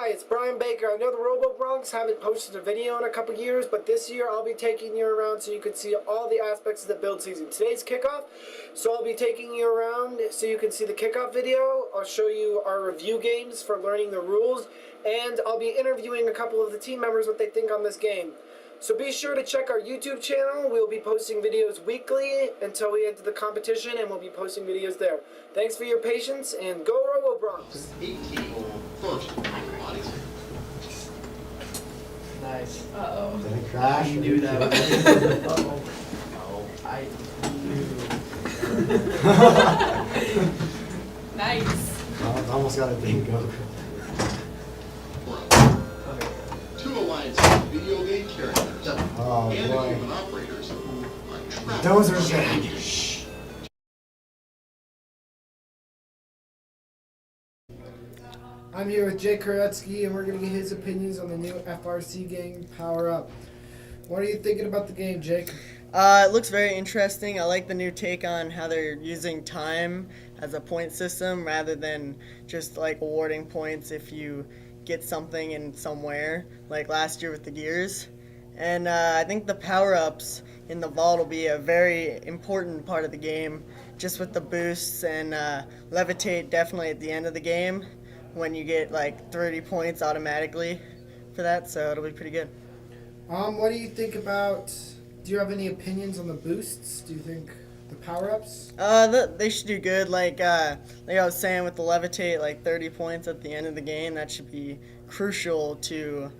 Hi, it's Brian Baker. I know the Robo Bronx haven't posted a video in a couple years, but this year I'll be taking you around so you can see all the aspects of the build season. Today's kickoff, so I'll be taking you around so you can see the kickoff video. I'll show you our review games for learning the rules, and I'll be interviewing a couple of the team members what they think on this game. So be sure to check our YouTube channel. We'll be posting videos weekly until we enter the competition, and we'll be posting videos there. Thanks for your patience, and go Robo Bronx! 18 first bodies. Nice. Uh-oh. Did it crash? I knew that would Uh-oh. No, I knew. Nice. Oh, it's almost got a thing go. Two Alliance video game characters Oh, and boy. human operators are trapped. Those are Jack. I'm here with Jake Koretsky, and we're going to get his opinions on the new FRC game, Power Up. What are you thinking about the game, Jake? It looks very interesting. I like the new take on how they're using time as a point system rather than just like awarding points if you get something in somewhere, like last year with the gears. And I think the power-ups in the vault will be a very important part of the game, just with the boosts and levitate definitely at the end of the game when you get like 30 points automatically for that, so it'll be pretty good. What do you think about, do you have any opinions on the boosts? Do you think the power-ups? They should do good. Like I was saying with the levitate, like 30 points at the end of the game, that should be crucial to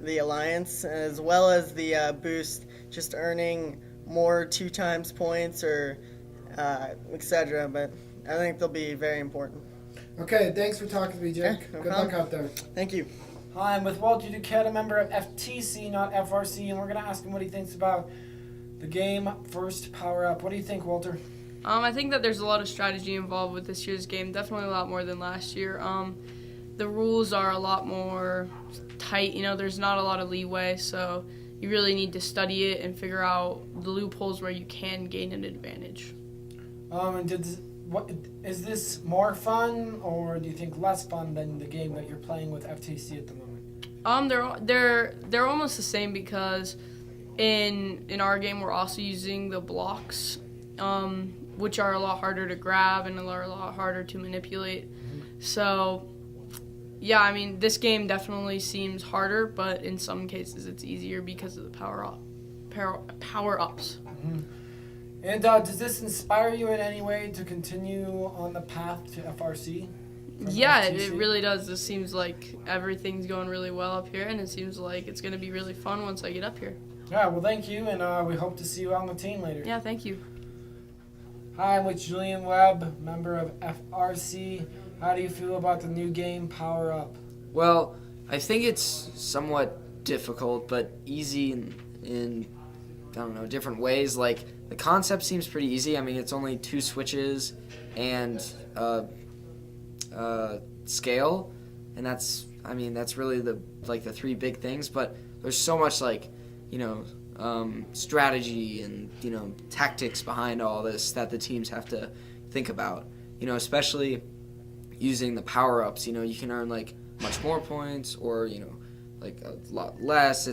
the Alliance, as well as the boost, just earning more 2 times points or etc. But I think they'll be very important. Okay, thanks for talking to me, Jake. Yeah, no Good problem. luck out there. Thank you. Hi, I'm with Walter Duquette, a member of FTC, not FRC, and we're going to ask him what he thinks about the game First Power Up. What do you think, Walter? I think that there's a lot of strategy involved with this year's game, definitely a lot more than last year. The rules are a lot more tight, there's not a lot of leeway, so you really need to study it and figure out the loopholes where you can gain an advantage. Is this more fun, or do you think less fun than the game that you're playing with FTC at the moment? They're almost the same because in our game we're also using the blocks, which are a lot harder to grab and are a lot harder to manipulate. So, yeah, I mean, this game definitely seems harder, but in some cases it's easier because of the power-ups. Mm-hmm. And does this inspire you in any way to continue on the path to FRC? Yeah, FTC? it really does. This seems like everything's going really well up here, and it seems like it's going to be really fun once I get up here. Yeah, well, thank you, and we hope to see you on the team later. Yeah, thank you. Hi, I'm with Julian Webb, member of FRC. How do you feel about the new game, Power Up? Well, I think it's somewhat difficult, but easy in I don't know, different ways. Like, the concept seems pretty easy. I mean, it's only 2 switches and scale, and that's really the 3 big things. But there's so much strategy and tactics behind all this that the teams have to think about. Especially using the power-ups. You can earn much more points or a lot less.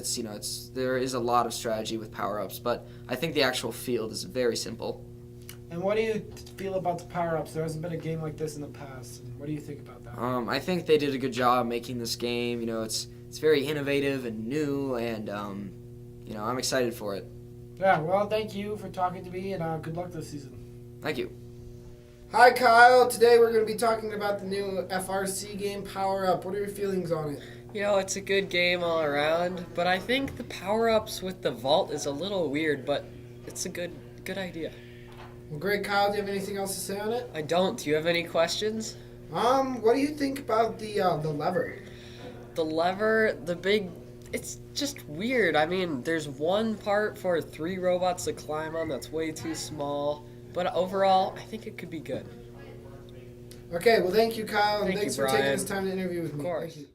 There is a lot of strategy with power-ups, but I think the actual field is very simple. And what do you feel about the power-ups? There hasn't been a game like this in the past. What do you think about that? I think they did a good job making this game. It's very innovative and new, and I'm excited for it. Yeah, well, thank you for talking to me, and good luck this season. Thank you. Hi, Kyle. Today we're going to be talking about the new FRC game, Power Up. What are your feelings on it? It's a good game all around, but I think the power-ups with the vault is a little weird, but it's a good idea. Well, great, Kyle. Do you have anything else to say on it? I don't. Do you have any questions? What do you think about the lever? The lever, it's just weird. I mean, there's one part for 3 robots to climb on that's way too small, but overall, I think it could be good. Okay, well, thank you, Kyle, and Thank thanks you, for taking Brian. this time to interview with me. Of course. Thank you.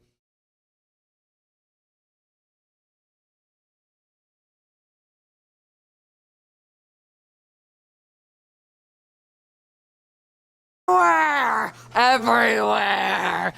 Everywhere!